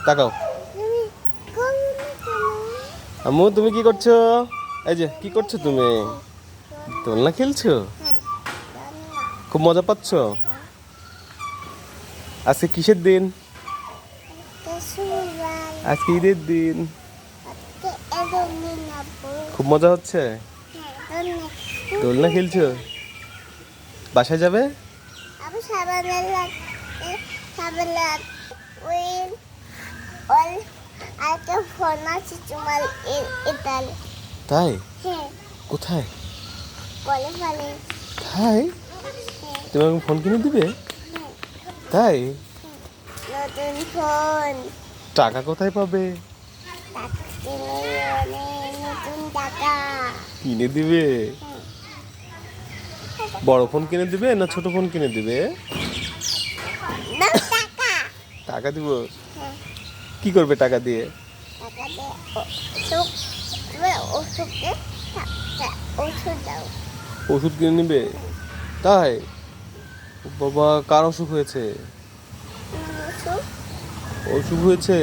তাকাও। আম্মু তুমি কি করছো? এই যে কি করছো তুমি? দোলনা খেলছো? খুব মজা পাচ্ছ? আজকে কিসের দিন? আজকে ঈদের দিন। খুব মজা হচ্ছে? দোলনা খেলছো? বাসায় যাবে? তাই? কোথায়? তাই? তুমি আমাকে ফোন কিনে দিবে? তাই? নতুন ফোন। টাকা কোথায় পাবে? নতুন টাকা কিনে দিবে? বড় ফোন কিনে দিবে না ছোট ফোন কিনে দিবে? টাকা দিব? কি করবে টাকা দিয়ে? ওষুধ কিনে নিবে? তাই? বাবা কার অসুখ হয়েছে? অসুখ হয়েছে?